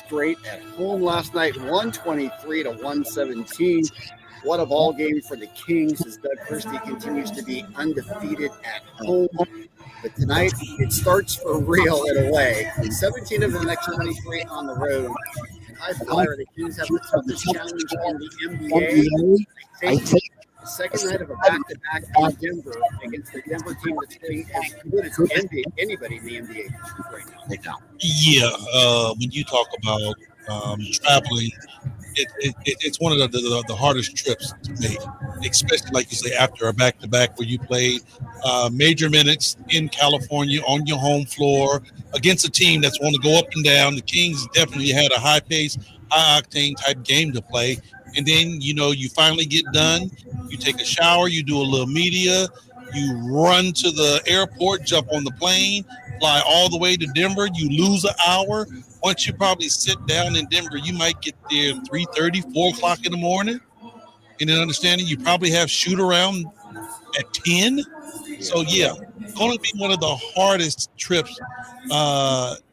straight at home last night, 123 to 117. What a ball game for the Kings as Doug Christie continues to be undefeated at home. But tonight, it starts for real in a way. 17 of the next 23 on the road. And high flyer, the Kings have the toughest challenge in the NBA. I think the second night of a back-to-back in Denver against the Denver team that's playing as good as anybody in the NBA right now. Yeah, when you talk about traveling, it's one of the hardest trips to make, especially like you say after a back-to-back where you played major minutes in California on your home floor against a team that's want to go up and down. The Kings definitely had a high-paced, high-octane type game to play. And then, you finally get done. You take a shower. You do a little media. You run to the airport, jump on the plane, fly all the way to Denver. You lose an hour. Once you probably sit down in Denver, you might get there 3:30, 4 o'clock in the morning. And then understanding you probably have shoot around at 10. So, yeah, going to be one of the hardest trips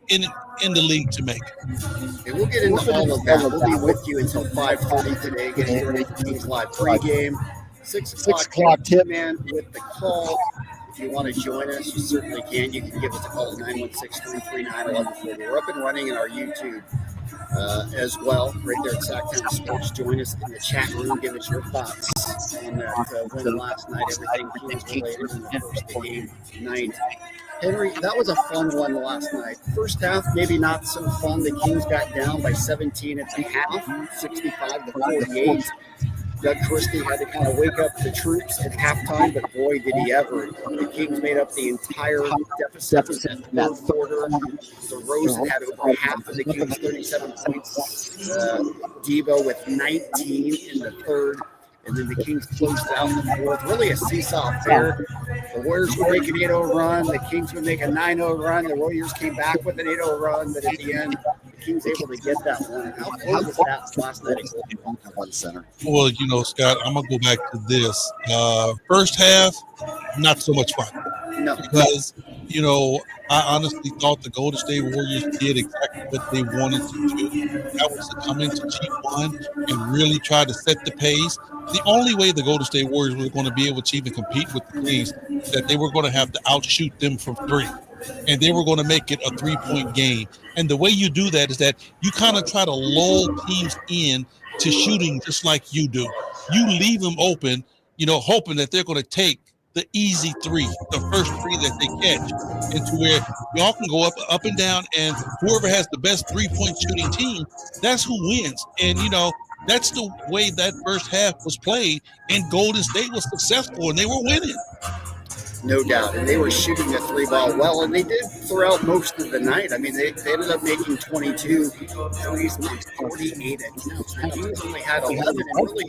in the league to make. And we'll get into all of that. We'll be with you until 5:30 today, getting ready for Kings Live pregame. 6 o'clock tip man with the call. If you want to join us, you certainly can. You can give us a call at 916-339-1140. We're up and running in our YouTube as well, right there at Sacramento Sports. Join us in the chat room. Give us your thoughts on that win last night, everything Kings related, and of course the game tonight. Henry, that was a fun one last night. First half, maybe not so fun. The Kings got down by 17 at the half, 65 to 48. Doug Christie had to kind of wake up the troops at halftime, but boy, did he ever. The Kings made up the entire deficit in that quarter. DeRozan had over half of the Kings, 37 points. Debo with 19 in the third. And then the Kings closed out in the fourth. Really a seesaw affair. The Warriors would make an 8-0 run. The Kings would make a 9-0 run. The Warriors came back with an 8-0 run. But at the end, the Kings able to get that one. How fun was that last night at One Center? Well, Scott, I'm going to go back to this. First half, not so much fun. No. Because, I honestly thought the Golden State Warriors did exactly what they wanted to do. That was to come into G1 and really try to set the pace. The only way the Golden State Warriors were going to be able to even compete with the Kings is that they were going to have to outshoot them from three. And they were going to make it a 3-point game. And the way you do that is that you kind of try to lull teams in to shooting just like you do. You leave them open, hoping that they're going to take the easy three, the first three that they catch, into where y'all can go up and down, and whoever has the best 3-point shooting team, that's who wins. And, that's the way that first half was played, and Golden State was successful, and they were winning. No doubt. And they were shooting the three ball well, and they did throughout most of the night. I mean, they ended up making 22 threes, 48 attempts. The Kings only had 11, and really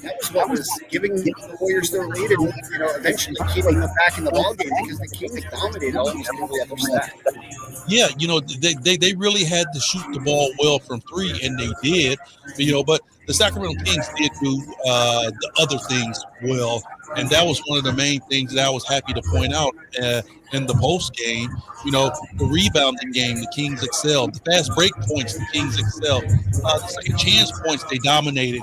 that was what was giving the Warriors their lead and, eventually keeping them back in the ballgame because the Kings dominated almost every other stat. Yeah, they really had to shoot the ball well from three, and they did, but the Sacramento Kings did do the other things well. And that was one of the main things that I was happy to point out in the post game. The rebounding game, the Kings excelled. The fast break points, the Kings excelled. The second chance points, they dominated.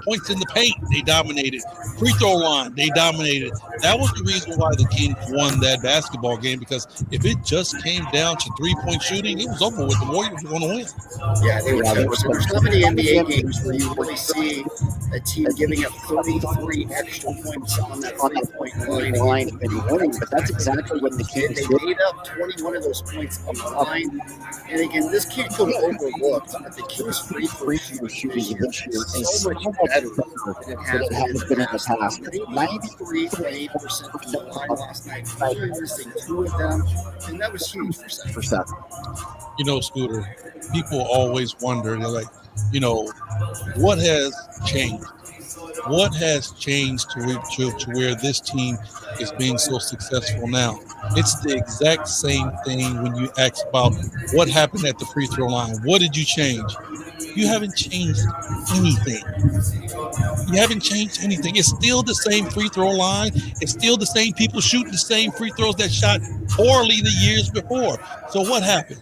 Points in the paint, they dominated. Free throw line, they dominated. That was the reason why the Kings won that basketball game, because if it just came down to 3-point shooting, it was over with. The Warriors were going to win. Yeah, they were. There's not many NBA games where you really see a team giving up 33 extra points on that 3-point line and winning, but that's exactly what the Kings did. They made up 21 of those points on the line. And again, this can't go overlooked, but the Kings free shooting this year is so much better than it has been in the past. 93.8% from the line last night, only missing 2 of them, and that was huge for Seth. Scooter, people always wonder, they're like, what has changed? What has changed to where this team is being so successful now? It's the exact same thing when you ask about what happened at the free throw line. What did you change? You haven't changed anything. You haven't changed anything. It's still the same free throw line. It's still the same people shooting the same free throws that shot poorly the years before. So what happened?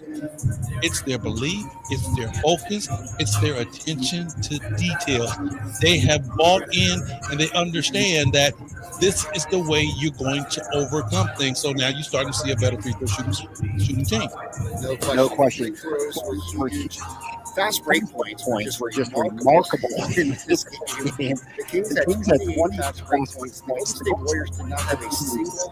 It's their belief, it's their focus, it's their attention to details. They have bought in and they understand that this is the way you're going to overcome things. So now you're starting to see a better free throw shooting team. No question. Free throws were huge. Fast break points were just remarkable in this game. The Kings had 28 fast break points. The Golden State Warriors did not have a single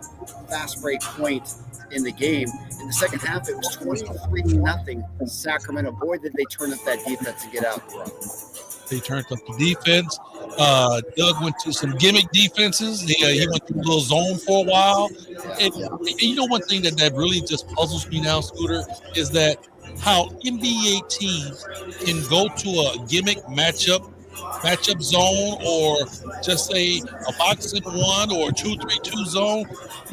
fast break point in the game. In the second half, it was 23-0 Sacramento. Boy, did they turn up that defense and get out. They turned up the defense. Doug went to some gimmick defenses. He went to a little zone for a while. And you know, one thing that really just puzzles me now, Scooter, is that how NBA teams can go to a gimmick matchup zone, or just say a box and one or a 2-3-2 zone,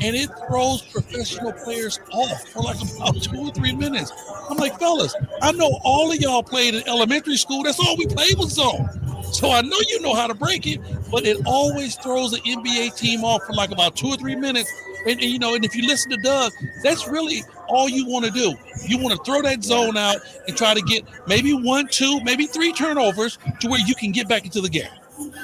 and it throws professional players off for like about 2 or 3 minutes. I'm like, fellas, I know all of y'all played in elementary school. That's all we played was zone. So I know you know how to break it, but it always throws an NBA team off for like about 2 or 3 minutes. And you know, and if you listen to Doug, that's really all you want to do. You want to throw that zone out and try to get maybe 1, 2, maybe 3 turnovers to where you can get back into the game.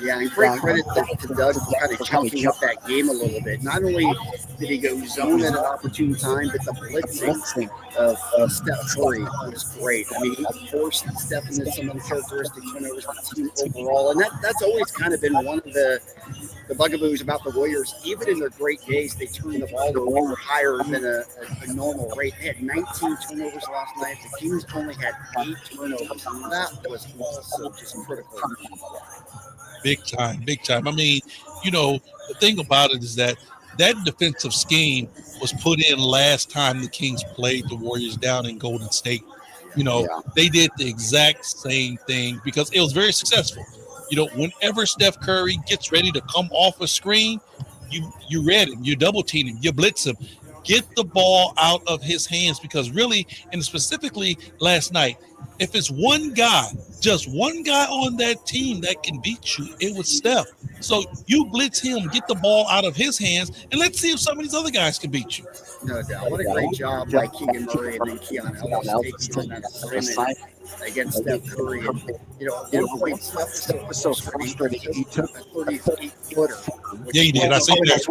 Yeah, and great credit to Doug for kind of changing up that game a little bit. Not only did he go zone at an opportune time, but the blitzing of Steph Curry was great. I mean, he forced Steph into some uncharacteristic turnovers for the team overall, and that's always kind of been one of the bugaboos about the Warriors. Even in their great days, they turned the ball over higher than a normal rate. They had 19 turnovers last night. The Kings only had 8 turnovers, and that was also just critical. Big time. I mean, you know, the thing about it is that defensive scheme was put in last time the Kings played the Warriors down in Golden State. You know, they did the exact same thing because it was very successful. You know, whenever Steph Curry gets ready to come off a screen, you read him, you double team him, you blitz him, get the ball out of his hands, because really, and specifically last night, if it's one guy, just one guy on that team that can beat you, it was Steph. So you blitz him, get the ball out of his hands, and let's see if some of these other guys can beat you. No doubt. What a great job by Keegan Murray and then Keon Ellis taking on that assignment against Steph Curry. And, you know, at one point, Steph was so frustrated. He took a 38-footer. Yeah, he did. I see that.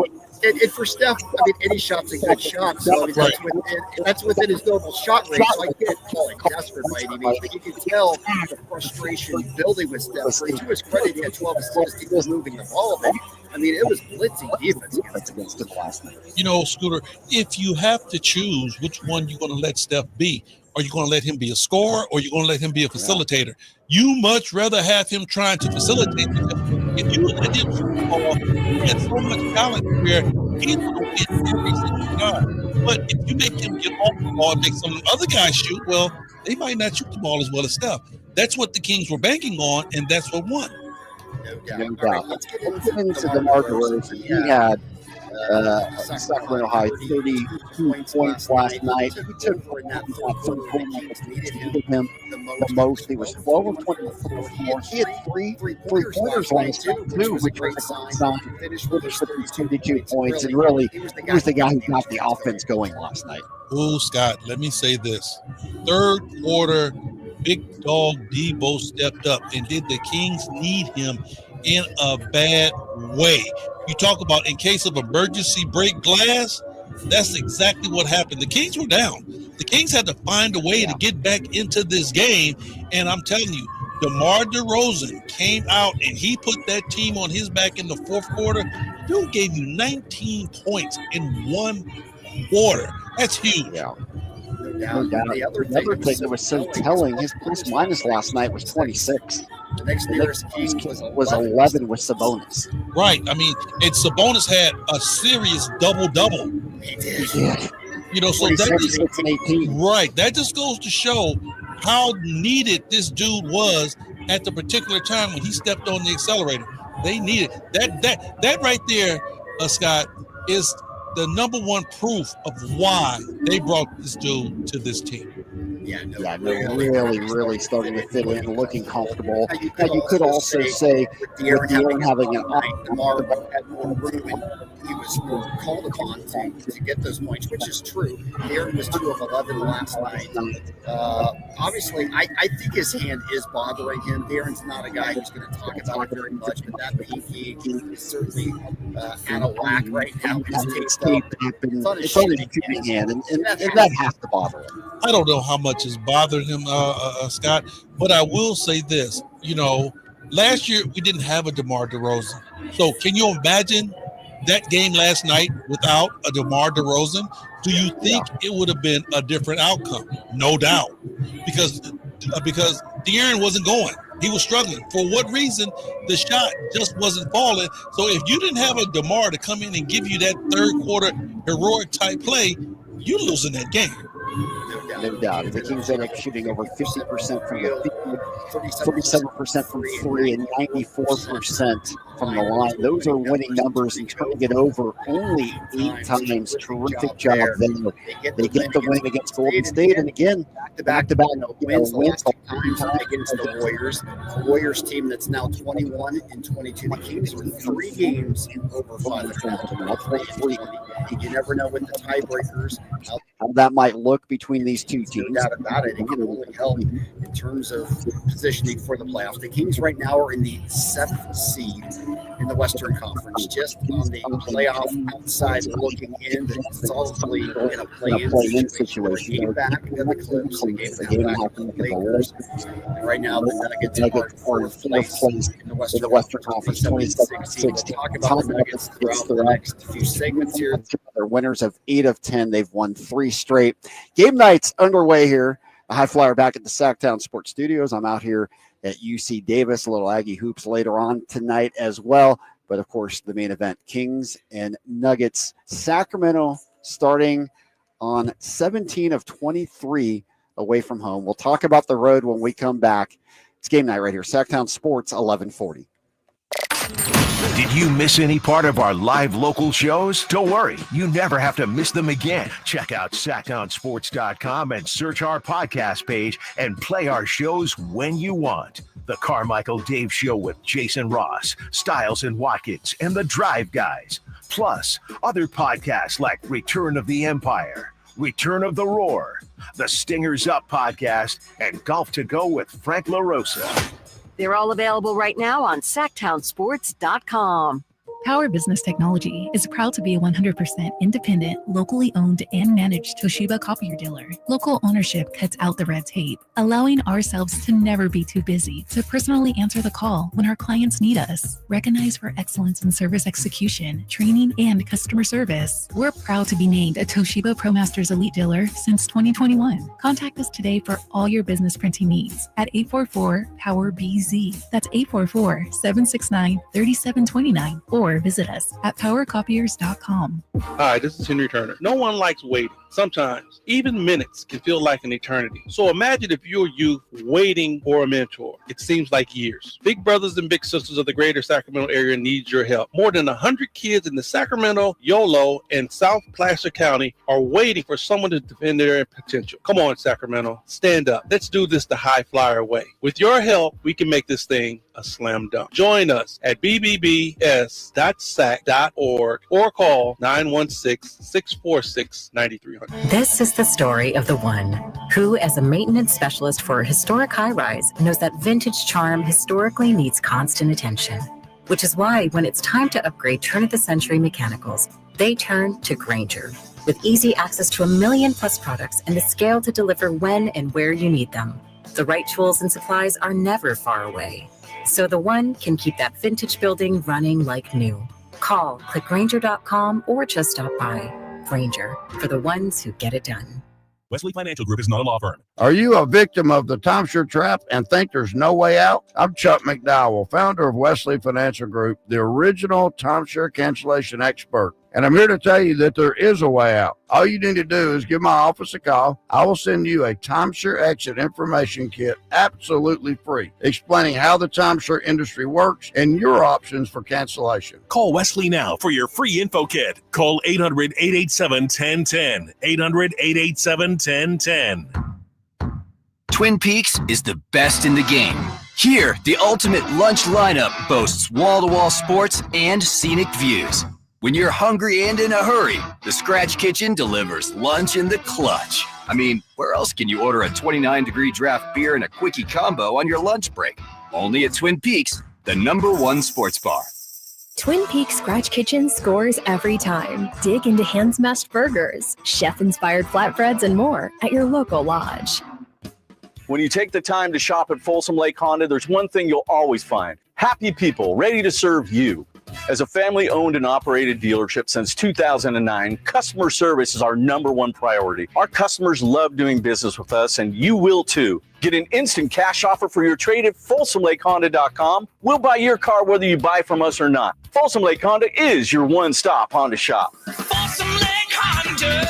And for Steph, I mean, any shot's a good shot. So I mean, that's within his normal shot rate. So I can't call it desperate by any means, but you can tell the frustration building with Steph. To his credit, he had 12 assists. He was moving the ball. But I mean, it was blitzing defense against him last night. You know, Scooter, if you have to choose which one you're going to let Steph be, are you going to let him be a scorer, or are you going to let him be a facilitator? You much rather have him trying to facilitate. If you let him shoot the ball, he has so much talent where he's going to get every single time. But if you make him get off the ball and make some other guys shoot, well, they might not shoot the ball as well as Steph. That's what the Kings were banking on, and that's what won. No doubt. Right, let's get into DeMar DeRozan. He had Sacramento High 32 points last night. He took for that needed him the most. He was 12 of 24. He had three pointers last night too, which was a sign. Finished with 32 points, and really, he was the guy who got the offense going last night. Oh, Scott, let me say this. Third quarter, big dog Debo stepped up, and did the Kings need him in a bad way? You talk about in case of emergency break glass, that's exactly what happened. The Kings were down. The Kings had to find a way to get back into this game, and I'm telling you, DeMar DeRozan came out and he put that team on his back in the fourth quarter. Dude gave you 19 points in one quarter. That's huge. Yeah. No doubt. The other thing that was so telling, his plus minus last night was 26. The next nearest King was 11 with Sabonis. Right. I mean, and Sabonis had a serious double-double. He did. Yeah. You know, so that just goes to show how needed this dude was at the particular time when he stepped on the accelerator. They needed that right there, Scott, is the number one proof of why they brought this dude to this team. Really starting to fit in, looking comfortable. Now, you could also say with De'Aaron having an DeMar had more room he was called upon to get those points, which is true. Aaron was 2 of 11 last night. Obviously, I think his hand is bothering him. Aaron's not a guy who's going to talk about it very much, but that pinky is certainly out of whack right now. It's taped up. It's on his shooting hand, and that has to bother him. I don't know how much is bothering him, Scott, but I will say this. Last year we didn't have a DeMar DeRozan. So can you imagine that game last night without a DeMar DeRozan? Do you think it would have been a different outcome? No doubt. Because De'Aaron wasn't going. He was struggling. For what reason? The shot just wasn't falling. So if you didn't have a DeMar to come in and give you that third quarter heroic type play, you're losing that game. No doubt. The Kings end up shooting over 50% from the field, 37% from three, and 94% from the line. Those are winning numbers, and turning it over only 8 times. Terrific job there. They get the win against Golden State, and again, back-to-back wins against the Warriors. The Warriors team that's now 21-22. The Kings were 3 games over 500. You never know with the tiebreakers how that might look between these two teams. No doubt about it. It can only help in terms of positioning for the playoffs. The Kings right now are in the 7th seed in the Western Conference, just on the playoff outside looking in. It's obviously in a play-in situation. Game back in the Clips, a game back in the Lakers. Right now, the Nuggets are in 4th place in the Western Conference, 26-16. We'll talk about the Nuggets throughout the next few segments here. They're winners of 8 of 10. They've won 3 straight. Game night's underway here. A High Flyer back at the Sacktown Sports Studios. I'm out here at UC Davis. A little Aggie hoops later on tonight as well. But, of course, the main event, Kings and Nuggets. Sacramento starting on 17 of 23 away from home. We'll talk about the road when we come back. It's game night right here. Sacktown Sports, 1140. Did you miss any part of our live local shows? Don't worry, you never have to miss them again. Check out SacktownSports.com and search our podcast page and play our shows when you want. The Carmichael Dave Show with Jason Ross, Stiles and Watkins, and the Drive Guys. Plus, other podcasts like Return of the Empire, Return of the Roar, the Stingers Up podcast, and Golf to Go with Frank LaRosa. They're all available right now on SacktownSports.com. Power Business Technology is proud to be a 100% independent, locally owned and managed Toshiba copier dealer. Local ownership cuts out the red tape, allowing ourselves to never be too busy to personally answer the call when our clients need us. Recognized for excellence in service execution, training, and customer service, we're proud to be named a Toshiba ProMasters Elite Dealer since 2021. Contact us today for all your business printing needs at 844-POWER-BZ. That's 844-769-3729, or visit us at powercopiers.com. Hi, this is Henry Turner. No one likes waiting. Sometimes, even minutes can feel like an eternity. So imagine if you're youth waiting for a mentor. It seems like years. Big brothers and big sisters of the greater Sacramento area need your help. More than 100 kids in the Sacramento, Yolo, and South Placer County are waiting for someone to defend their potential. Come on, Sacramento. Stand up. Let's do this the High Flyer way. With your help, we can make this thing a slam dunk. Join us at bbbs.sac.org or call 916-646-9300. This is the story of the one who, as a maintenance specialist for a historic high-rise, knows that vintage charm historically needs constant attention. Which is why when it's time to upgrade turn-of-the-century mechanicals, they turn to Grainger. With easy access to 1 million+ products and the scale to deliver when and where you need them. The right tools and supplies are never far away. So the one can keep that vintage building running like new. Call, click Grainger.com, or just stop by. Grainger, for the ones who get it done. Wesley Financial Group is not a law firm. Are you a victim of the timeshare trap and think there's no way out? I'm Chuck McDowell, founder of Wesley Financial Group, the original timeshare cancellation expert. And I'm here to tell you that there is a way out. All you need to do is give my office a call. I will send you a timeshare exit information kit absolutely free, explaining how the timeshare industry works and your options for cancellation. Call Wesley now for your free info kit. Call 800-887-1010. 800-887-1010. Twin Peaks is the best in the game. Here, the ultimate lunch lineup boasts wall-to-wall sports and scenic views. When you're hungry and in a hurry, the Scratch Kitchen delivers lunch in the clutch. I mean, where else can you order a 29-degree draft beer and a quickie combo on your lunch break? Only at Twin Peaks, the #1 sports bar. Twin Peaks Scratch Kitchen scores every time. Dig into hand-smashed burgers, chef-inspired flatbreads, and more at your local lodge. When you take the time to shop at Folsom Lake Honda, there's one thing you'll always find. Happy people ready to serve you. As a family-owned and operated dealership since 2009, customer service is our #1 priority. Our customers love doing business with us, and you will too. Get an instant cash offer for your trade at FolsomLakeHonda.com. We'll buy your car whether you buy from us or not. Folsom Lake Honda is your one-stop Honda shop. Folsom Lake Honda,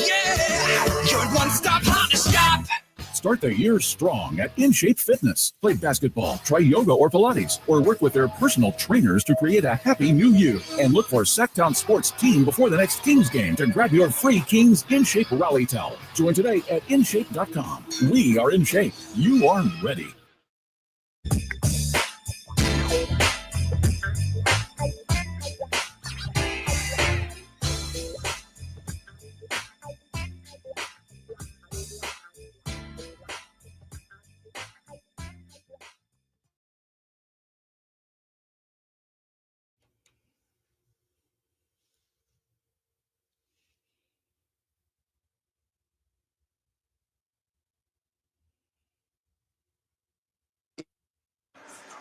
yeah, your one-stop Honda shop. Start the year strong at InShape Fitness. Play basketball, try yoga or Pilates, or work with their personal trainers to create a happy new you. And look for Sacktown Sports Team before the next Kings game to grab your free Kings InShape Rally Towel. Join today at InShape.com. We are in shape. You are ready.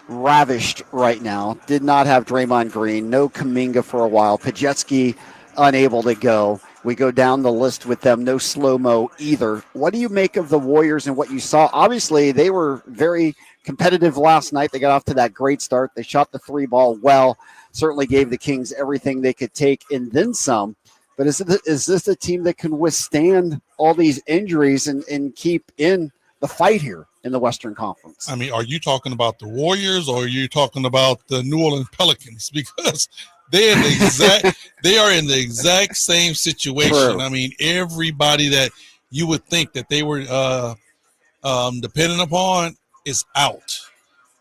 Ravished right now. Did not have Draymond Green. No Kuminga for a while. Pajetsky unable to go. We go down the list with them. No slow-mo either. What do you make of the Warriors and what you saw? Obviously, they were very competitive last night. They got off to that great start. They shot the 3 ball well. Certainly gave the Kings everything they could take and then some. But is this a team that can withstand all these injuries and keep in the fight here in the Western Conference? I mean, are you talking about the Warriors or are you talking about the New Orleans Pelicans? Because they are in the exact same situation. True. I mean, everybody that you would think that they were dependent upon is out.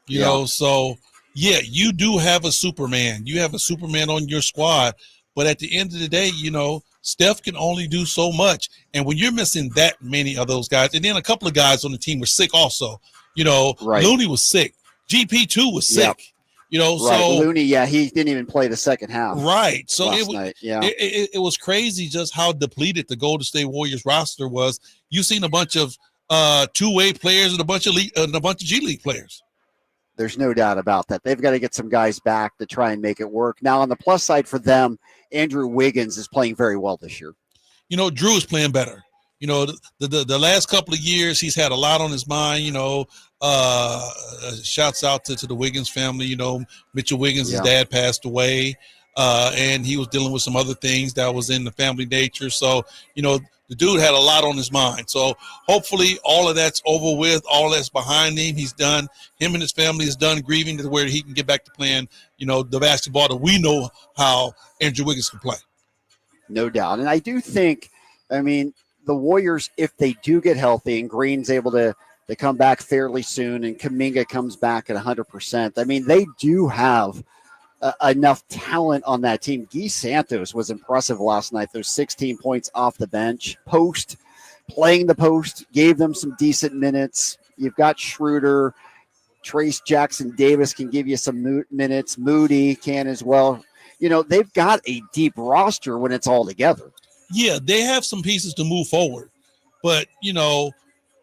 You know, so yeah, you do have a Superman. You have a Superman on your squad, but at the end of the day, you know, Steph can only do so much. And when you're missing that many of those guys, and then a couple of guys on the team were sick also, you know, right. Looney was sick. GP2 was sick, Yep. you know, Right. so Looney, he didn't even play the second half. right. So last night. Yeah. it was crazy just how depleted the Golden State Warriors roster was. You've seen a bunch of two-way players and a bunch of G League players. There's no doubt about that. They've got to get some guys back to try and make it work. Now, on the plus side for them, Andrew Wiggins is playing very well this year. You know, Drew is playing better. You know, the last couple of years, he's had a lot on his mind. You know, shouts out to the Wiggins family. You know, Mitchell Wiggins' his dad passed away, and he was dealing with some other things that was in the family nature. So, you know, the dude had a lot on his mind. So hopefully all of that's over with, all that's behind him. He's done, him and his family is done grieving to where he can get back to playing, you know, the basketball that we know how Andrew Wiggins can play. No doubt. And I do think, I mean, the Warriors, if they do get healthy and Green's able to come back fairly soon and Kuminga comes back at 100%, I mean, they do have enough talent on that team. Guy Santos was impressive last night. Those 16 points off the bench, playing the post, gave them some decent minutes. You've got Schroeder, Trace Jackson Davis can give you some minutes. Moody can as well. You know, they've got a deep roster when it's all together. Yeah, they have some pieces to move forward, but you know,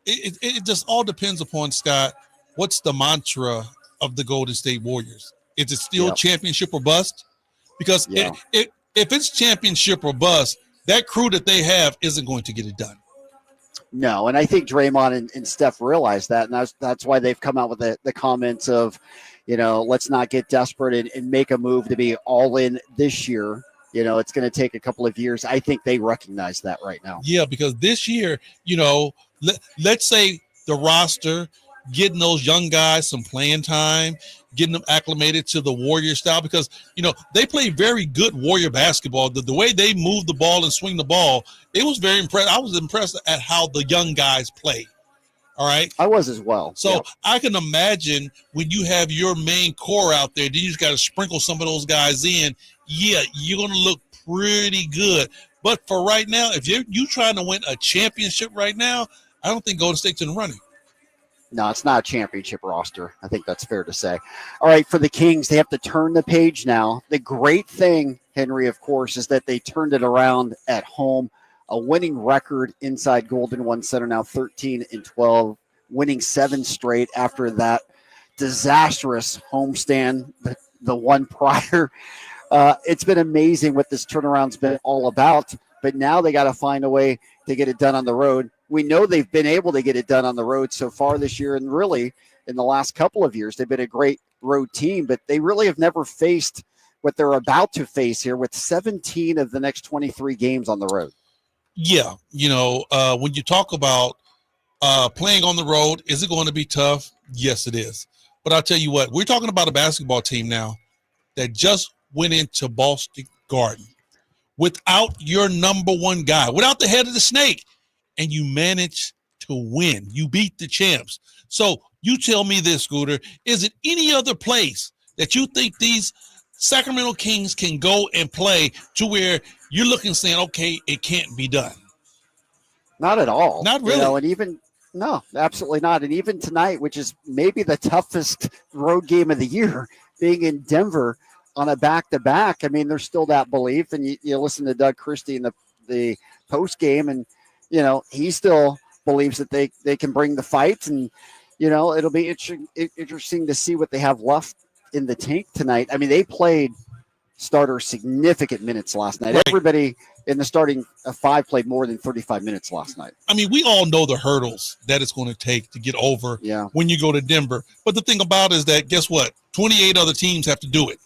it just all depends upon, Scott, what's the mantra of the Golden State Warriors? Is it still championship or bust? Because if it's championship or bust, that crew that they have isn't going to get it done. No, and I think Draymond and Steph realize that, and that's why they've come out with the comments of, you know, let's not get desperate and make a move to be all in this year. You know, it's going to take a couple of years. I think they recognize that right now. Yeah, because this year, you know, let's say the roster, getting those young guys some playing time, getting them acclimated to the Warrior style, because, you know, they play very good Warrior basketball. The way they move the ball and swing the ball, it was very impressive. I was impressed at how the young guys play. All right. I was as well. So I can imagine when you have your main core out there, then you just got to sprinkle some of those guys in. Yeah, you're going to look pretty good. But for right now, if you're trying to win a championship right now, I don't think Golden State's in the running. No, it's not a championship roster. I think that's fair to say. All right, for the Kings, they have to turn the page now. The great thing, Henry, of course, is that they turned it around at home. A winning record inside Golden One Center, now 13-12, winning 7 straight after that disastrous homestand, the one prior. It's been amazing what this turnaround's been all about, but now they got to find a way to get it done on the road. We know they've been able to get it done on the road so far this year, and really in the last couple of years, they've been a great road team, but they really have never faced what they're about to face here with 17 of the next 23 games on the road. Yeah, when you talk about playing on the road, is it going to be tough? Yes, it is. But I'll tell you what, we're talking about a basketball team now that just went into Boston Garden without your number one guy, without the head of the snake, and you managed to win. You beat the champs. So you tell me this, Scooter, is it any other place that you think these Sacramento Kings can go and play to where you're looking saying, okay, it can't be done? Not at all. Not really. And even no, absolutely not. And even tonight, which is maybe the toughest road game of the year, being in Denver on a back-to-back, I mean, there's still that belief. And you listen to Doug Christie in the post game, and he still believes that they can bring the fight. And it'll be interesting to see what they have left in the tank tonight. I mean, they played starters significant minutes last night. Right. Everybody in the starting 5 played more than 35 minutes last night. I mean, we all know the hurdles that it's going to take to get over when you go to Denver. But the thing about it is that, guess what? 28 other teams have to do it.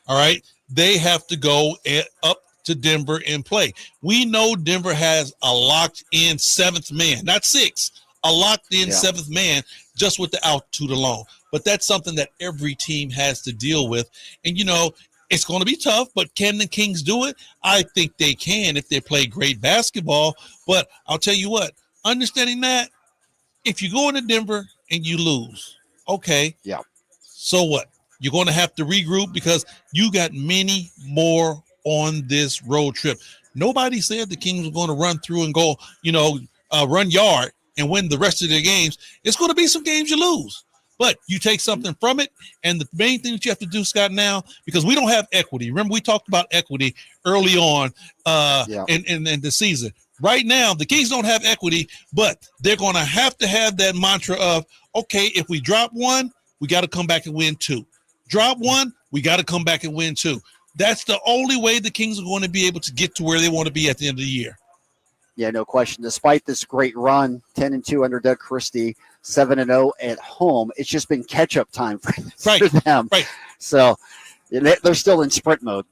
All right? They have to go up to Denver and play. We know Denver has a locked-in 7th man, not 6, a locked-in 7th man just with the altitude alone. But that's something that every team has to deal with. And, it's going to be tough, but can the Kings do it? I think they can if they play great basketball. But I'll tell you what, understanding that, if you go into Denver and you lose, okay, so what? You're going to have to regroup because you got many more on this road trip. Nobody said the Kings were going to run through and go, run yard and win the rest of their games. It's going to be some games you lose. But you take something from it, and the main thing that you have to do, Scott, now, because we don't have equity. Remember, we talked about equity early on in the season. Right now, the Kings don't have equity, but they're going to have that mantra of, okay, if we drop 1, we got to come back and win 2. Drop 1, we got to come back and win 2. That's the only way the Kings are going to be able to get to where they want to be at the end of the year. Yeah, no question. Despite this great run, 10-2 under Doug Christie, 7-0 at home, it's just been catch-up time for them. Right. So they're still in sprint mode.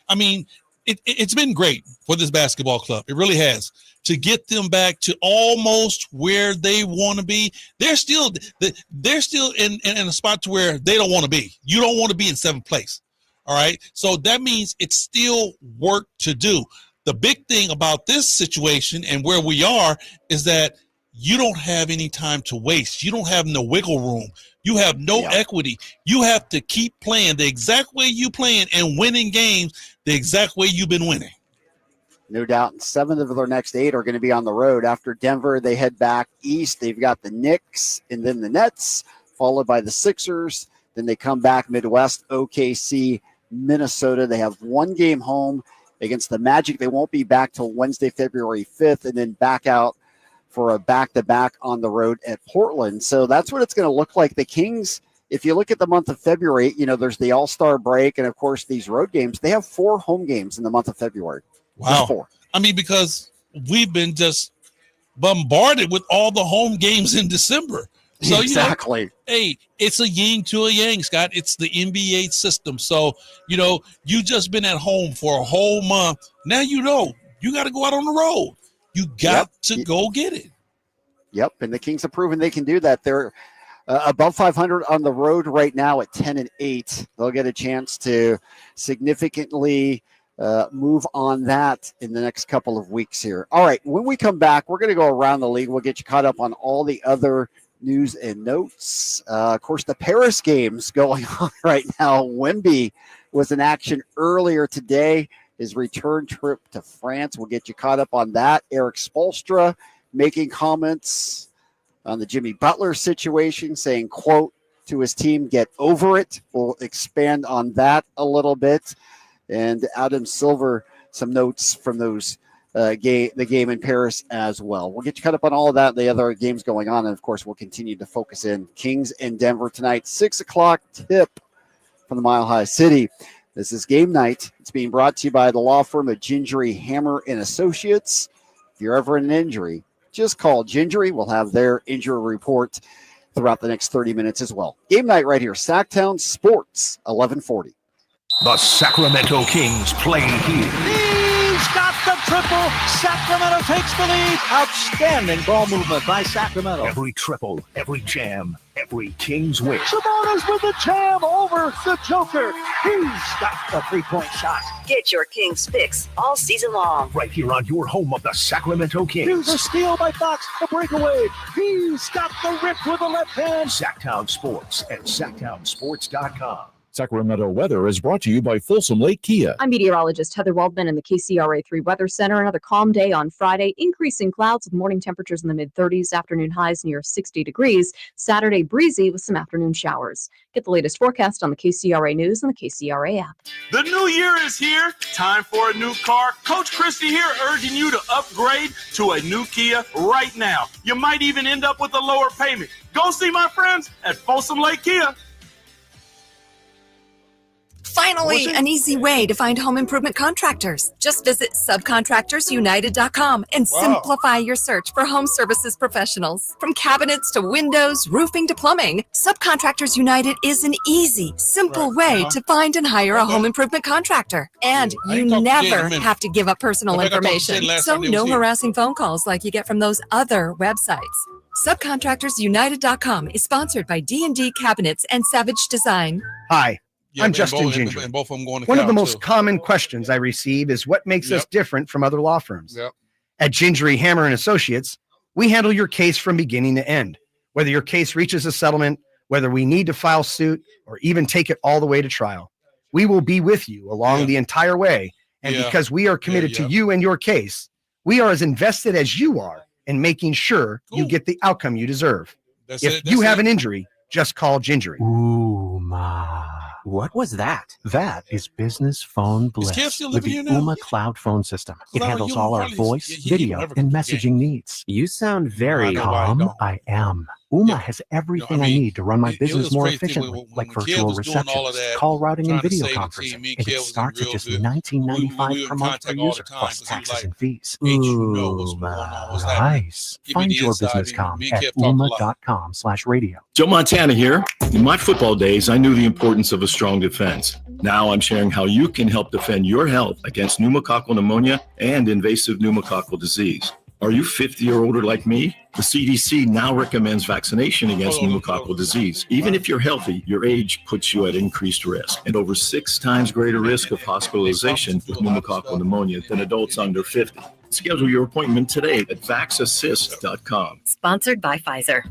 I mean, it's been great for this basketball club. It really has. To get them back to almost where they want to be. They're still in a spot to where they don't want to be. You don't want to be in 7th place. All right. So that means it's still work to do. The big thing about this situation and where we are is that you don't have any time to waste. You don't have no wiggle room. You have no equity. You have to keep playing the exact way you playing and winning games the exact way you've been winning. No doubt. And 7 of their next 8 are going to be on the road. After Denver, they head back east. They've got the Knicks and then the Nets, followed by the Sixers. Then they come back Midwest, OKC, Minnesota. They have 1 game home against the Magic. They won't be back till Wednesday, February 5th, and then back out for a back-to-back on the road at Portland. So that's what it's going to look like. The Kings, if you look at the month of February, there's the All-Star break and, of course, these road games. They have 4 home games in the month of February. Wow. Just 4. I mean, because we've been just bombarded with all the home games in December. So, exactly. Hey, it's a yin to a yang, Scott. It's the NBA system. So, you just been at home for a whole month. Now you got to go out on the road. You got to go get it. Yep, and the Kings have proven they can do that. They're above 500 on the road right now at 10-8. They'll get a chance to significantly move on that in the next couple of weeks here. All right, when we come back, we're going to go around the league. We'll get you caught up on all the other news and notes. Of course, the Paris games going on right now. Wemby was in action earlier today. His return trip to France. We'll get you caught up on that. Eric Spoelstra making comments on the Jimmy Butler situation, saying, quote, to his team, get over it. We'll expand on that a little bit. And Adam Silver, some notes from those the game in Paris as well. We'll get you caught up on all of that, the other games going on. And, of course, we'll continue to focus in Kings and Denver tonight. 6 o'clock tip from the Mile High City. This is game night. It's being brought to you by the law firm of Gingery, Hammer, and Associates. If you're ever in an injury, just call Gingery. We'll have their injury report throughout the next 30 minutes as well. Game night right here, Sacktown Sports, 1140. The Sacramento Kings play here. He's got the triple. Sacramento takes the lead. Outstanding ball movement by Sacramento. Every triple, every jam, every Kings win. Sabonis with the jam over the Joker. He's got the three-point shot. Get your Kings fix all season long. Right here on your home of the Sacramento Kings. Here's a steal by Fox, the breakaway. He's got the rip with the left hand. Sacktown Sports and SacktownSports.com. Sacramento weather is brought to you by Folsom Lake Kia. I'm meteorologist Heather Waldman in the KCRA 3 Weather Center. Another calm day on Friday. Increasing clouds with morning temperatures in the mid-30s, afternoon highs near 60 degrees. Saturday breezy with some afternoon showers. Get the latest forecast on the KCRA News and the KCRA app. The new year is here. Time for a new car. Coach Christie here urging you to upgrade to a new Kia right now. You might even end up with a lower payment. Go see my friends at Folsom Lake Kia. Finally, an easy way to find home improvement contractors. Just visit subcontractorsunited.com and simplify your search for home services professionals. From cabinets to windows, roofing to plumbing, Subcontractors United is an easy, simple way to find and hire a home improvement contractor. And you never have to give up personal information. So no harassing phone calls like you get from those other websites. Subcontractorsunited.com is sponsored by D&D Cabinets and Savage Design. Hi. I'm Justin Ginger. And both of them going to One of the Cal, most common questions I receive is what makes us different from other law firms. At Gingery, Hammer, and Associates, we handle your case from beginning to end. Whether your case reaches a settlement, whether we need to file suit, or even take it all the way to trial, we will be with you along the entire way. And because we are committed to you and your case, we are as invested as you are in making sure you get the outcome you deserve. If you have an injury, just call Gingery. Ooh, ma. What was that? That is Business Phone Bliss with the Ooma Cloud phone system. It handles all our voice, video, and messaging needs. You sound very calm. I am. Ooma has everything I need to run my business more efficiently, like virtual receptions, call routing, and video conferencing. And it starts at just $19.95 per month per user, plus taxes and fees. Ooh, nice. Find your business comm at ooma.com/radio. Joe Montana here. In my football days, I knew the importance of a strong defense. Now I'm sharing how you can help defend your health against pneumococcal pneumonia and invasive pneumococcal disease. Are you 50 or older like me? The CDC now recommends vaccination against pneumococcal disease. Even if you're healthy, your age puts you at increased risk and over 6 times greater risk of hospitalization with pneumococcal pneumonia than adults under 50. Schedule your appointment today at vaxassist.com. Sponsored by Pfizer.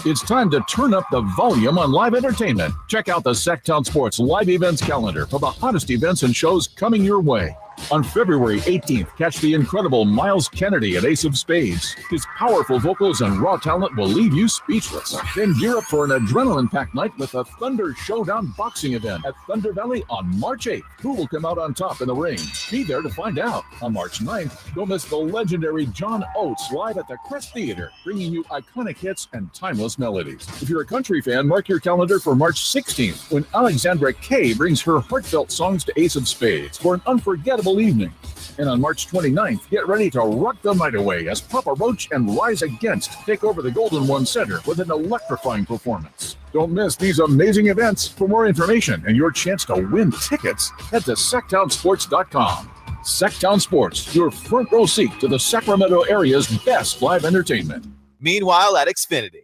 It's time to turn up the volume on live entertainment. Check out the Sacktown Sports live events calendar for the hottest events and shows coming your way. On February 18th, catch the incredible Miles Kennedy at Ace of Spades. His powerful vocals and raw talent will leave you speechless. Then gear up for an adrenaline-packed night with a Thunder Showdown boxing event at Thunder Valley on March 8th. Who will come out on top in the ring? Be there to find out. On March 9th, don't miss the legendary John Oates live at the Crest Theater, bringing you iconic hits and timeless melodies. If you're a country fan, mark your calendar for March 16th, when Alexandra Kay brings her heartfelt songs to Ace of Spades for an unforgettable evening. And on March 29th, get ready to rock the night away as Papa Roach and Rise Against take over the Golden One Center with an electrifying performance. Don't miss these amazing events. For more information and your chance to win tickets, head to SacktownSports.com. Sacktown Sports, your front row seat to the Sacramento area's best live entertainment. Meanwhile at Xfinity.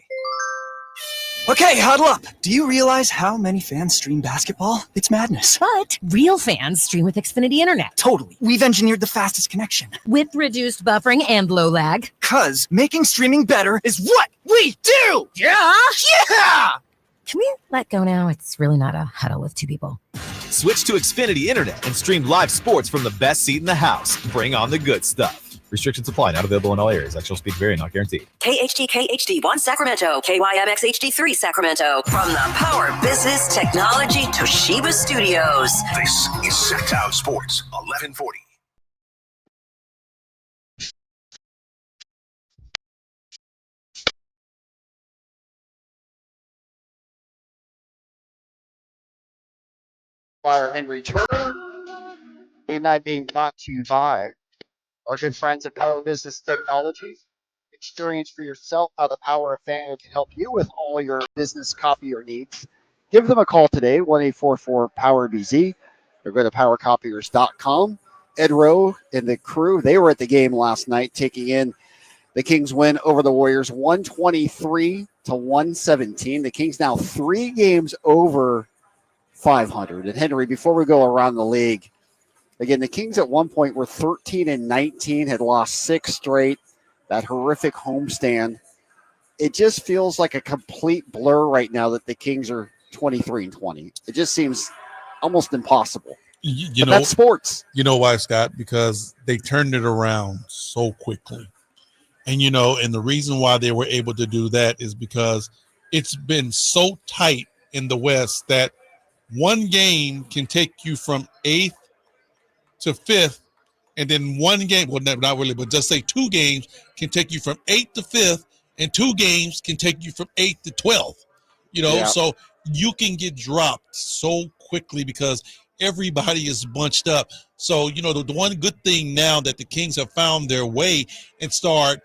Okay, huddle up. Do you realize how many fans stream basketball? It's madness. But real fans stream with Xfinity Internet. Totally. We've engineered the fastest connection. With reduced buffering and low lag. 'Cause making streaming better is what we do! Yeah! Yeah! Can we let go now? It's really not a huddle with two people. Switch to Xfinity Internet and stream live sports from the best seat in the house. Bring on the good stuff. Restrictions apply. Not available in all areas. Actual speed vary. Not guaranteed. KHD1 Sacramento, KYMX HD3 Sacramento. From the Power Business Technology Toshiba Studios. This is Sacktown Sports 1140. Fire Henry Turner. And I'm being brought to you by our good friends at Power Business Technology. Experience for yourself how the power of fan can help you with all your business copier needs. Give them a call today, 1-844-POWER-BZ, or go to powercopiers.com. Ed Rowe and the crew, they were at the game last night, taking in the Kings win over the Warriors, 123-117. The Kings now 3 games over 500. And Henry, before we go around the league, again, the Kings at one point were 13-19, had lost 6 straight. That horrific homestand. It just feels like a complete blur right now that the Kings are 23-20. It just seems almost impossible. You But know, that's sports. You know why, Scott? Because they turned it around so quickly. And, and the reason why they were able to do that is because it's been so tight in the West that one game can take you from 8th to 5th, and then one game, well, not really, but just say 2 games can take you from 8th to 5th, and 2 games can take you from 8th to 12th. So you can get dropped so quickly because everybody is bunched up. So, the one good thing now that the Kings have found their way and start,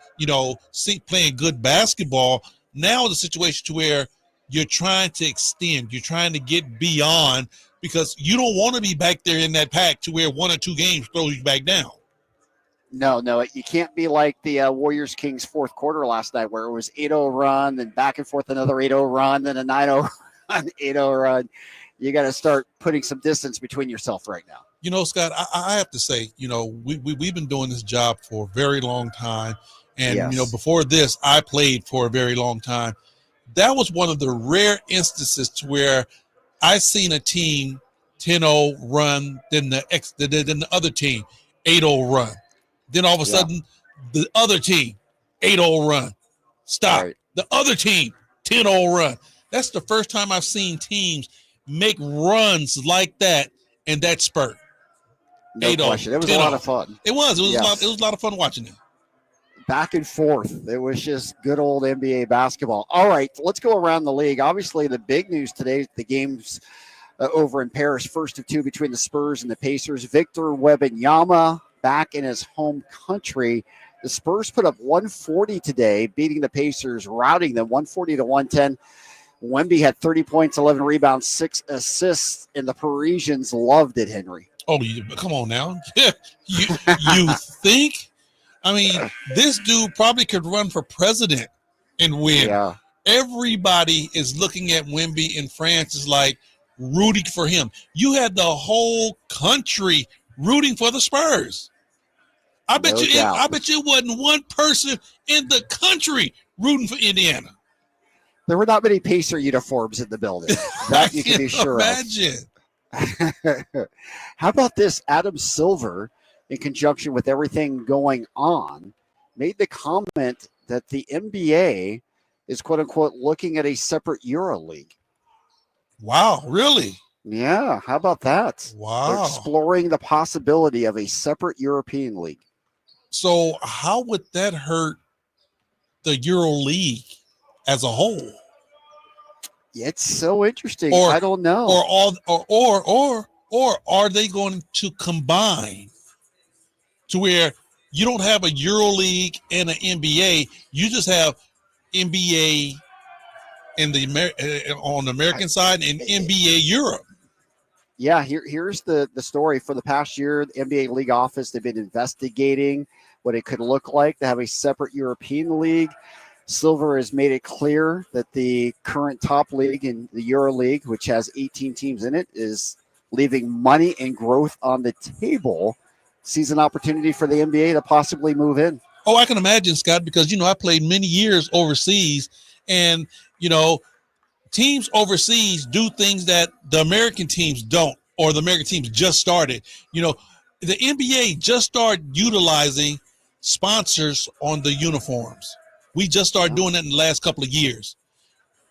playing good basketball, now the situation to where you're trying to extend, you're trying to get beyond, because you don't want to be back there in that pack to where 1 or 2 games throws you back down. No, you can't be like the Warriors-Kings fourth quarter last night where it was 8-0 run, then back and forth another 8-0 run, then a 9-0 run, 8-0 run. You got to start putting some distance between yourself right now. Scott, I have to say, we've been doing this job for a very long time. And, Yes. Before this, I played for a very long time. That was one of the rare instances to where I seen a team 10-0 run, then the other team 8-0 run. Then all of a sudden, the other team 8-0 run. Stop. Right. The other team 10-0 run. That's the first time I've seen teams make runs like that in that spurt. No question. It was a lot of fun. It was. It was Yes. a lot of fun watching it. Back and forth. It was just good old NBA basketball. All right, let's go around the league. Obviously, the big news today, the games over in Paris, first of 2 between the Spurs and the Pacers. Victor Wembanyama back in his home country. The Spurs put up 140 today, beating the Pacers, routing them 140-110. Wemby had 30 points, 11 rebounds, 6 assists, and the Parisians loved it, Henry. Oh, come on now. you think? I mean, this dude probably could run for president and win. Yeah. Everybody is looking at Wemby in France is like rooting for him. You had the whole country rooting for the Spurs. I bet you it wasn't one person in the country rooting for Indiana. There were not many Pacer uniforms in the building. That you can be sure imagine. of. How about this? Adam Silver, in conjunction with everything going on, made the comment that the NBA is, quote unquote, looking at a separate Euro League. Wow, really? Yeah, how about that? Wow. They're exploring the possibility of a separate European League. So how would that hurt the Euro League as a whole? It's so interesting. I don't know. Or are they going to combine to where you don't have a Euro League and an NBA, you just have NBA in on the American side and NBA Europe? Yeah, here's the story. For the past year, the NBA League office, they've been investigating what it could look like to have a separate European league. Silver has made it clear that the current top league in the Euro League, which has 18 teams in it, is leaving money and growth on the table. Sees an opportunity for the NBA to possibly move in. Oh, I can imagine, Scott, because, I played many years overseas, and, teams overseas do things that the American teams don't, or the American teams just started. The NBA just started utilizing sponsors on the uniforms. We just started doing that in the last couple of years.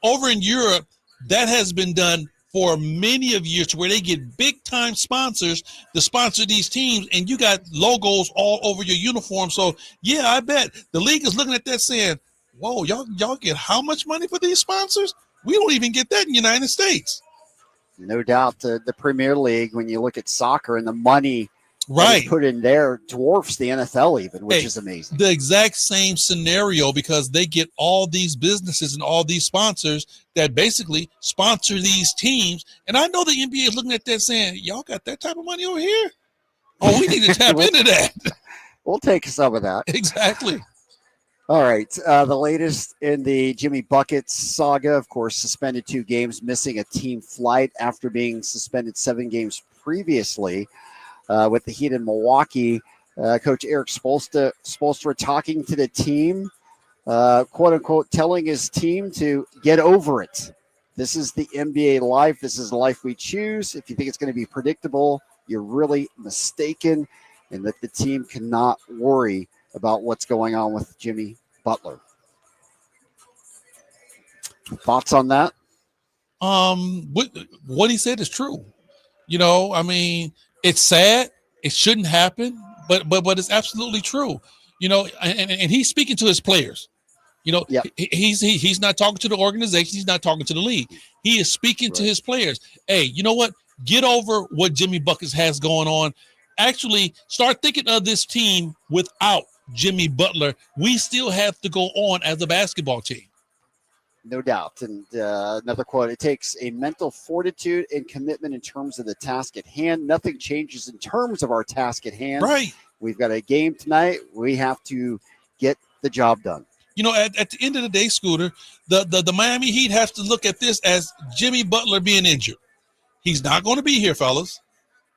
Over in Europe, that has been done for many of years, to where they get big time sponsors to sponsor these teams, and you got logos all over your uniform. So yeah, I bet the league is looking at that saying, whoa, y'all get how much money for these sponsors? We don't even get that in the United States. No doubt the Premier League, when you look at soccer and the money right put in there, dwarfs the NFL even, which is amazing. The exact same scenario, because they get all these businesses and all these sponsors that basically sponsor these teams. And I know the NBA is looking at that saying, y'all got that type of money over here? Oh, we need to tap into that. We'll take some of that. Exactly. All right. The latest in the Jimmy Buckets saga, of course, suspended 2 games, missing a team flight after being suspended 7 games previously. With the Heat in Milwaukee, Coach Eric Spoelstra talking to the team, quote unquote, telling his team to get over it. This is the NBA life. This is the life we choose. If you think it's going to be predictable, you're really mistaken, and that the team cannot worry about what's going on with Jimmy Butler. Thoughts on that? What he said is true. It's sad. It shouldn't happen, but it's absolutely true. And he's speaking to his players. He's not talking to the organization. He's not talking to the league. He is speaking to his players. Hey, you know what? Get over what Jimmy Buckets has going on. Actually, start thinking of this team without Jimmy Butler. We still have to go on as a basketball team. No doubt. And another quote, it takes a mental fortitude and commitment in terms of the task at hand. Nothing changes in terms of our task at hand. Right. We've got a game tonight. We have to get the job done. At the end of the day, Scooter, the Miami Heat has to look at this as Jimmy Butler being injured. He's not going to be here, fellas.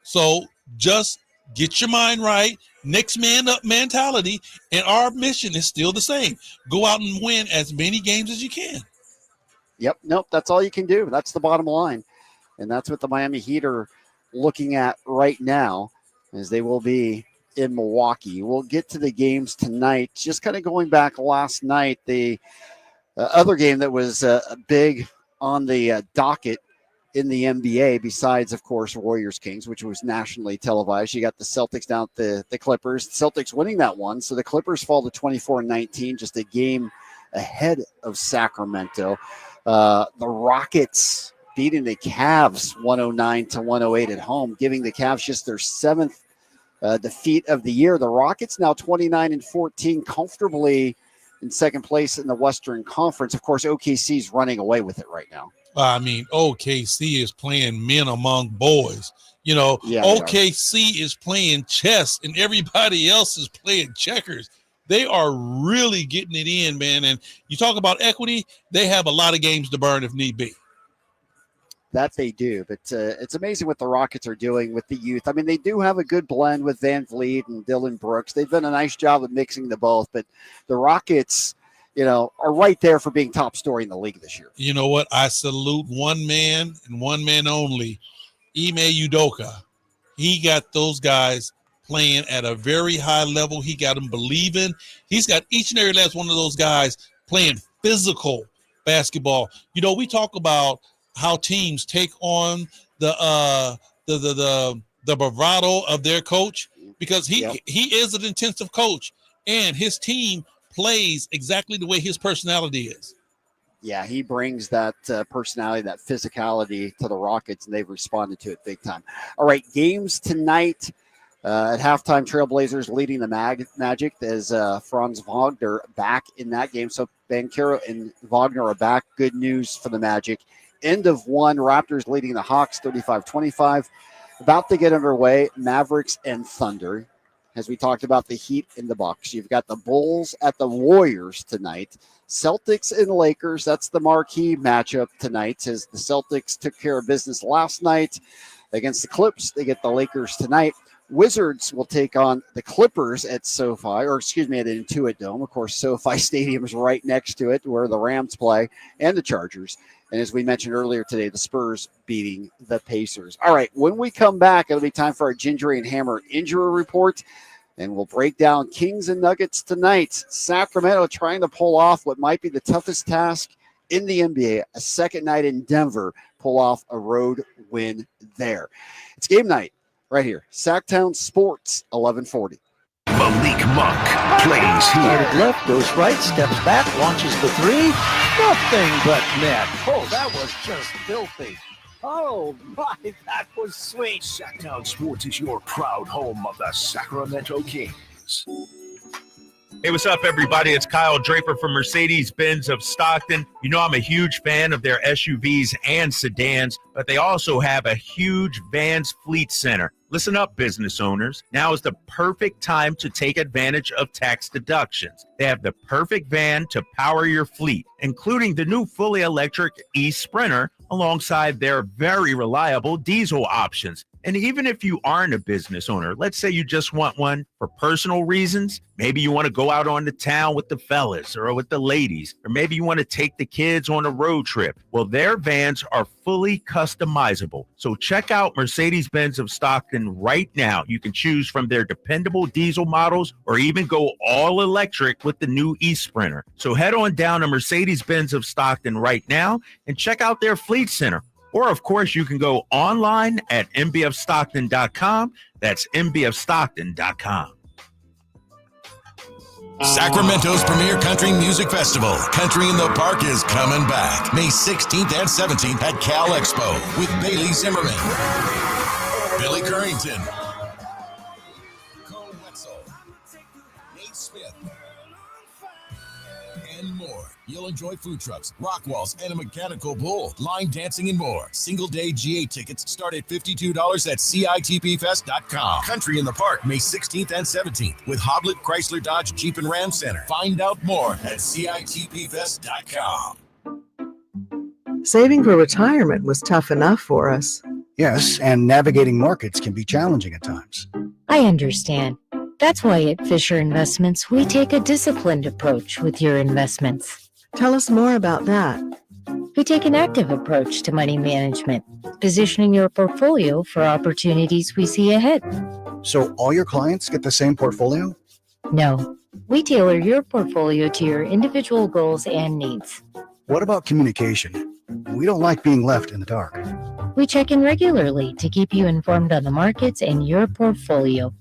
So just get your mind right. Next man up mentality. And our mission is still the same. Go out and win as many games as you can. Yep. Nope. That's all you can do. That's the bottom line. And that's what the Miami Heat are looking at right now, as they will be in Milwaukee. We'll get to the games tonight. Just kind of going back last night, the other game that was big on the docket in the NBA, besides, of course, Warriors Kings, which was nationally televised. You got the Celtics down at the Clippers. The Celtics winning that one. So the Clippers fall to 24-19, just a game ahead of Sacramento. The Rockets beating the Cavs 109-108 at home, giving the Cavs just their 7th defeat of the year. The Rockets now 29-14, comfortably in second place in the Western Conference. Of course, OKC's running away with it right now. OKC is playing men among boys. OKC is playing chess, and everybody else is playing checkers. They are really getting it in, man. And you talk about equity, they have a lot of games to burn if need be. That they do, but it's amazing what the Rockets are doing with the youth. I mean, they do have a good blend with Van Vliet and Dylan Brooks. They've done a nice job of mixing the both, but the Rockets, are right there for being top story in the league this year. You know what? I salute one man and one man only, Ime Udoka. He got those guys playing at a very high level. He got them believing. He's got each and every last one of those guys playing physical basketball. We talk about how teams take on the bravado of their coach, because he is an intensive coach, and his team plays exactly the way his personality is. Yeah, he brings that personality, that physicality to the Rockets, and they've responded to it big time. All right, games tonight. At halftime, Trailblazers leading the Magic as Franz Wagner back in that game. So Banchero and Wagner are back. Good news for the Magic. End of one, Raptors leading the Hawks 35-25. About to get underway, Mavericks and Thunder. as we talked about the Heat and the Bucks. You've got the Bulls at the Warriors tonight. Celtics and Lakers, that's the marquee matchup tonight, as the Celtics took care of business last night against the Clips. They get the Lakers tonight. Wizards will take on the Clippers at SoFi, or excuse me, at Intuit Dome. Of course, SoFi Stadium is right next to it where the Rams play and the Chargers. And as we mentioned earlier today, the Spurs beating the Pacers. All right, when we come back, it'll be time for our Gingery and Hammer injury report. And we'll break down Kings and Nuggets tonight. Sacramento trying to pull off what might be the toughest task in the NBA. A second night in Denver, pull off a road win there. It's game night right here. Sacktown Sports, 1140. Malik Monk plays here. Left, goes right, steps back, launches the three. Nothing but net. Oh, that was just filthy. Oh, my, that was sweet. Sacktown Sports is your proud home of the Sacramento Kings. Hey, what's up, everybody? It's Kyle Draper from Mercedes-Benz of Stockton. You know, I'm a huge fan of their SUVs and sedans, but they also have a huge Vans fleet center. Listen up, business owners. Now is the perfect time to take advantage of tax deductions. They have the perfect van to power your fleet, including the new fully electric e-Sprinter alongside their very reliable diesel options. And even if you aren't a business owner, let's say you just want one for personal reasons. Maybe you want to go out on the town with the fellas or with the ladies, or maybe you want to take the kids on a road trip. Well, their vans are fully customizable. So check out Mercedes-Benz of Stockton right now. You can choose from their dependable diesel models or even go all electric with the new e-Sprinter. So head on down to Mercedes-Benz of Stockton right now and check out their fleet center. Or, of course, you can go online at mbfstockton.com. That's mbfstockton.com. Sacramento's premier country music festival, Country in the Park, is coming back May 16th and 17th at Cal Expo with Bailey Zimmerman, Billy Currington, Cole Wetzel, Nate Smith, and more. You'll enjoy food trucks, rock walls, and a mechanical bull, line dancing, and more. Single-day GA tickets start at $52 at CITPFest.com. Country in the Park, May 16th and 17th with Hoblit Chrysler Dodge Jeep and Ram Center. Find out more at CITPFest.com. Saving for retirement was tough enough for us. Yes, and navigating markets can be challenging at times. I understand. That's why at Fisher Investments, we take a disciplined approach with your investments. Tell us more about that. We take an active approach to money management, positioning your portfolio for opportunities we see ahead. So all your clients get the same portfolio? No, we tailor your portfolio to your individual goals and needs. What about communication? We don't like being left in the dark. We check in regularly to keep you informed on the markets and your portfolio.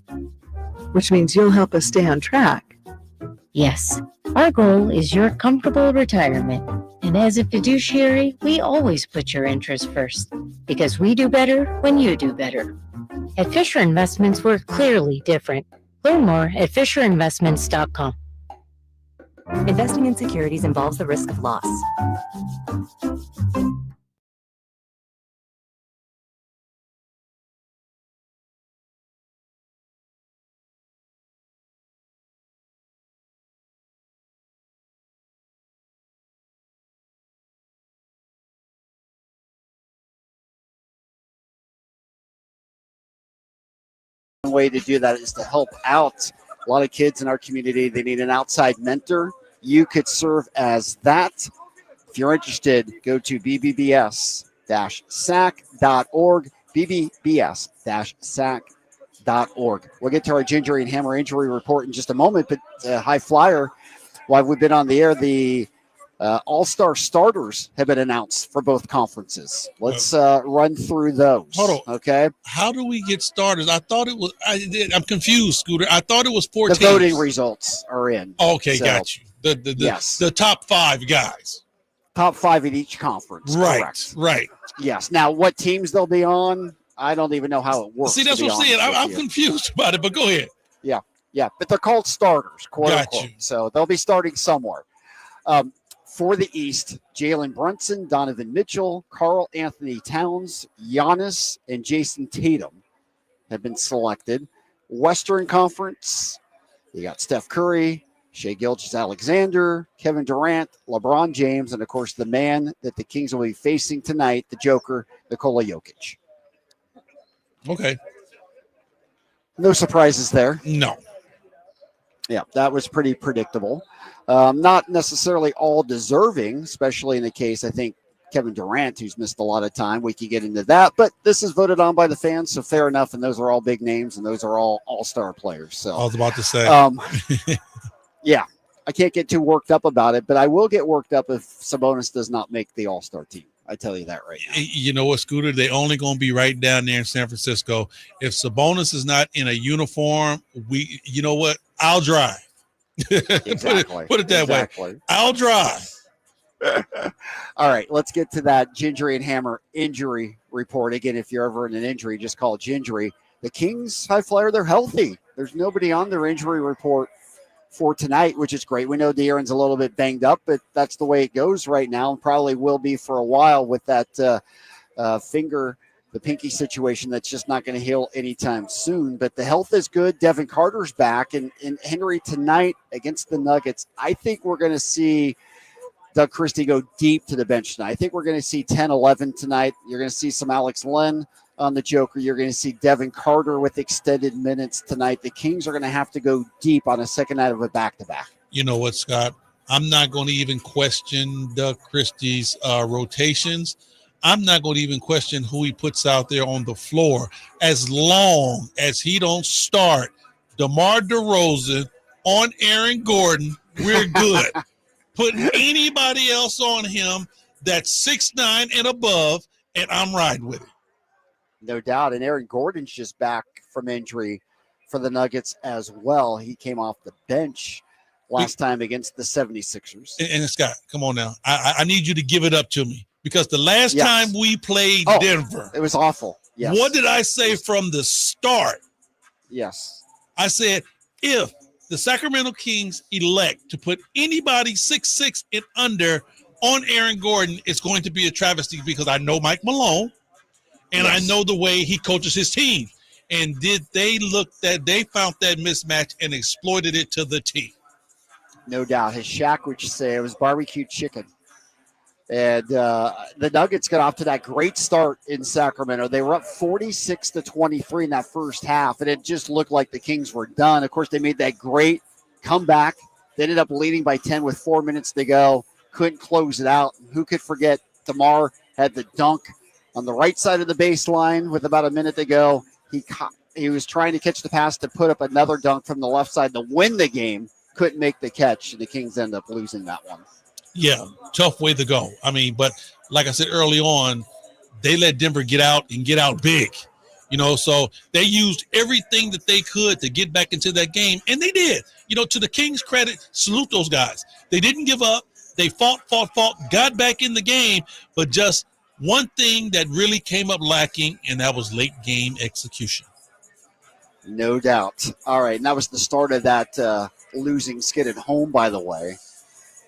Which means you'll help us stay on track. Yes, our goal is your comfortable retirement. And as a fiduciary, we always put your interests first, because we do better when you do better. At Fisher Investments, we're clearly different. Learn more at FisherInvestments.com. Investing in securities involves the risk of loss. Way to do that is to help out a lot of kids in our community. They need an outside mentor. You could serve as that. If you're interested, go to bbbs-sac.org, bbbs-sac.org. We'll get to our Gingery and Hammer injury report in just a moment, but High Flyer, while we've been on the air, the all-star starters have been announced for both conferences. Let's run through those. Hold on. Okay. How do we get started? I thought it was. I'm confused, Scooter. I thought it was 14. The voting results are in. Okay, So, got you. yes. The top 5 guys. Top 5 in each conference. Right. Correct. Right. Yes. Now, what teams they'll be on, I don't even know how it works. See, that's what I'm saying. I'm confused about it, but go ahead. Yeah. Yeah. But they're called starters, quote Got unquote. you. So they'll be starting somewhere. For the East, Jalen Brunson, Donovan Mitchell, Karl Anthony Towns, Giannis, and Jason Tatum have been selected. Western Conference, you got Steph Curry, Shai Gilgeous-Alexander, Kevin Durant, LeBron James, and, of course, the man that the Kings will be facing tonight, the Joker, Nikola Jokic. Okay. No surprises there. No. Yeah, that was pretty predictable. Not necessarily all deserving, especially in the case, I think, Kevin Durant, who's missed a lot of time. We can get into that, but this is voted on by the fans, so fair enough, and those are all big names, and those are all all-star players. So I was about to say. Yeah, I can't get too worked up about it, but I will get worked up if Sabonis does not make the all-star team. I tell you that right now. You know what, Scooter? They only going to be right down there in San Francisco. If Sabonis is not in a uniform, you know what? I'll drive. Exactly. put it that way. I'll drive. All right, let's get to that Gingery and Hammer injury report. Again, if you're ever in an injury, just call it Gingery. The Kings, high flyer, they're healthy. There's nobody on their injury report for tonight, which is great. We know De'Aaron's a little bit banged up, but that's the way it goes right now, and probably will be for a while with that finger, the pinky situation that's just not going to heal anytime soon. But the health is good. Devin Carter's back, and Henry tonight against the Nuggets, I think we're going to see Doug Christie go deep to the bench tonight. I think we're going to see 10-11 tonight. You're going to see some Alex Len on the Joker. You're going to see Devin Carter with extended minutes tonight. The Kings are going to have to go deep on a second night of a back-to-back. You know what, Scott? I'm not going to even question Doug Christie's rotations. I'm not going to even question who he puts out there on the floor as long as he don't start DeMar DeRozan on Aaron Gordon. We're good. Put anybody else on him that's 6'9" and above, and I'm riding with it. No doubt. And Aaron Gordon's just back from injury for the Nuggets as well. He came off the bench last time against the 76ers. And Scott, come on now. I need you to give it up to me, because the last time we played Denver, it was awful. Yes. What did I say from the start? Yes. I said, if the Sacramento Kings elect to put anybody 6'6" and under on Aaron Gordon, it's going to be a travesty, because I know Mike Malone and I know the way he coaches his team. And they found that mismatch and exploited it to the T. No doubt. His Shaq would say it was barbecue chicken. And the Nuggets got off to that great start in Sacramento. They were up 46-23 in that first half, and it just looked like the Kings were done. Of course, they made that great comeback. They ended up leading by 10 with 4 minutes to go. Couldn't close it out. Who could forget DeMar had the dunk on the right side of the baseline with about a minute to go. He was trying to catch the pass to put up another dunk from the left side to win the game. Couldn't make the catch, and the Kings end up losing that one. Yeah, tough way to go. I mean, but like I said early on, they let Denver get out and get out big. So they used everything that they could to get back into that game, and they did. To the Kings' credit, salute those guys. They didn't give up. They fought, got back in the game, but just one thing that really came up lacking, and that was late game execution. No doubt. All right, and that was the start of that losing skid at home, by the way,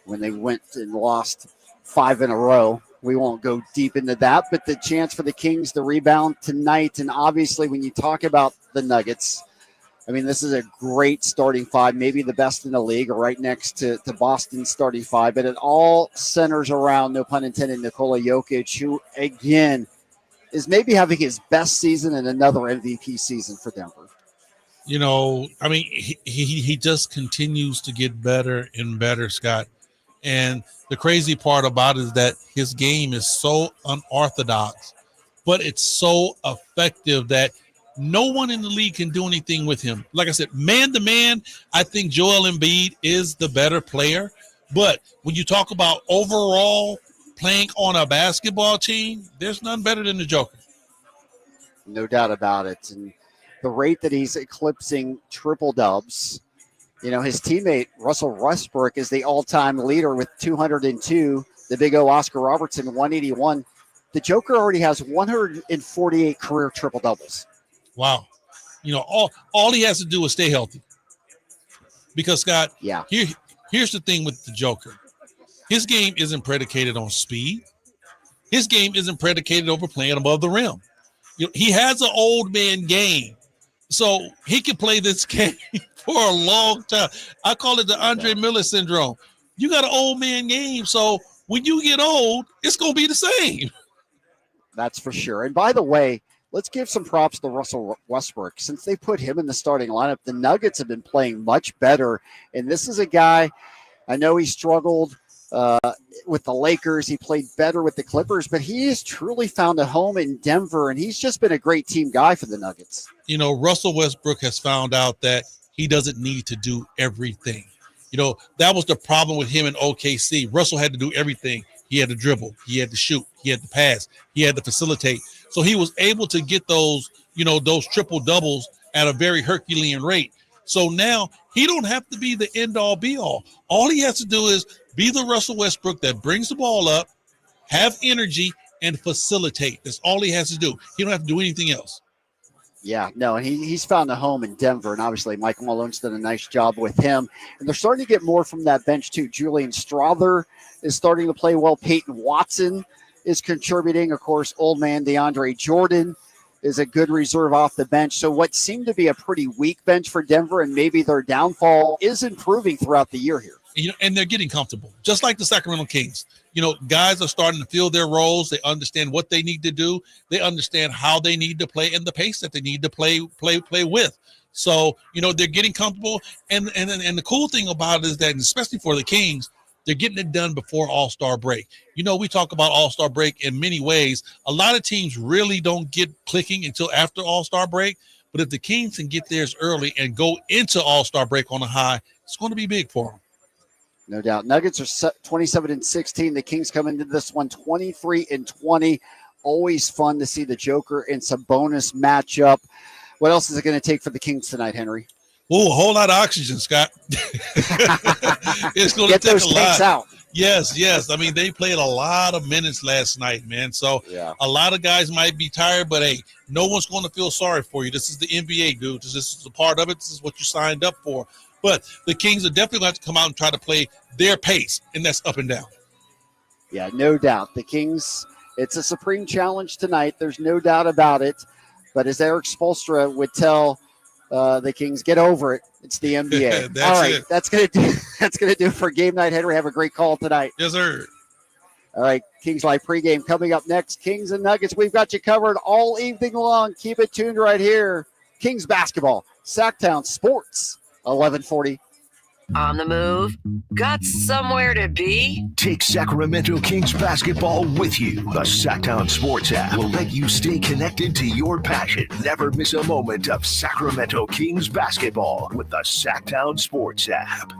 when they went and lost 5 in a row. We won't go deep into that, but the chance for the Kings to rebound tonight, and obviously when you talk about the Nuggets, I mean, this is a great starting five, maybe the best in the league, or right next to Boston's starting five, but it all centers around, no pun intended, Nikola Jokic, who, again, is maybe having his best season and another MVP season for Denver. I mean, he just continues to get better and better, Scott. And the crazy part about it is that his game is so unorthodox, but it's so effective that no one in the league can do anything with him. Like I said, man to man, I think Joel Embiid is the better player. But when you talk about overall playing on a basketball team, there's none better than the Joker. No doubt about it. And the rate that he's eclipsing triple dubs, his teammate Russell Westbrook is the all-time leader with 202. The big O Oscar Robertson, 181. The Joker already has 148 career triple doubles. Wow. All he has to do is stay healthy. Because, Scott, here's the thing with the Joker. His game isn't predicated on speed. His game isn't predicated over playing above the rim. He has an old man game, So he can play this game for a long time. I call it the Andre Miller syndrome. You got an old man game, so when you get old, it's going to be the same. That's for sure. And by the way, let's give some props to Russell Westbrook. Since they put him in the starting lineup, the Nuggets have been playing much better. And this is a guy, I know he struggled with the Lakers. He played better with the Clippers, but he has truly found a home in Denver, and he's just been a great team guy for the Nuggets. You know, Russell Westbrook has found out that he doesn't need to do everything. You know, that was the problem with him in OKC. Russell had to do everything. He had to dribble. He had to shoot. He had to pass. He had to facilitate. So he was able to get those, you know, those triple doubles at a very Herculean rate. So now he don't have to be the end all be all. All he has to do is be the Russell Westbrook that brings the ball up, have energy, and facilitate. That's all he has to do. He don't have to do anything else. Yeah, no, and he's found a home in Denver, and obviously Michael Malone's done a nice job with him. And they're starting to get more from that bench, too. Julian Strother is starting to play well. Peyton Watson is contributing. Of course, old man DeAndre Jordan is a good reserve off the bench. So what seemed to be a pretty weak bench for Denver, and maybe their downfall, is improving throughout the year here. You know, and they're getting comfortable, just like the Sacramento Kings. You know, guys are starting to fill their roles. They understand what they need to do. They understand how they need to play and the pace that they need to play with. So, you know, they're getting comfortable. And the cool thing about it is that, especially for the Kings, they're getting it done before All-Star break. You know, we talk about All-Star break in many ways. A lot of teams really don't get clicking until after All-Star break. But if the Kings can get theirs early and go into All-Star break on a high, it's going to be big for them. No doubt. Nuggets are 27-16. The Kings come into this one 23-20. Always fun to see the Joker and Sabonis match up. What else is it going to take for the Kings tonight, Henry? Oh, a whole lot of oxygen, Scott. It's going to take those a lot. Out. Yes. I mean, they played a lot of minutes last night, man. So a lot of guys might be tired, but hey, no one's going to feel sorry for you. This is the NBA, dude. This is a part of it. This is what you signed up for. But the Kings are definitely going to have to come out and try to play their pace, and that's up and down. Yeah, no doubt. The Kings, it's a supreme challenge tonight. There's no doubt about it. But as Eric Spoelstra would tell the Kings, get over it. It's the NBA. All right, that's gonna do it for game night. Henry, have a great call tonight. Yes, sir. All right, Kings Live pregame coming up next. Kings and Nuggets, we've got you covered all evening long. Keep it tuned right here. Kings basketball, Sacktown Sports. 1140. On the move? Got somewhere to be? Take Sacramento Kings basketball with you. The Sacktown Sports app will let you stay connected to your passion. Never miss a moment of Sacramento Kings basketball with the Sacktown Sports app.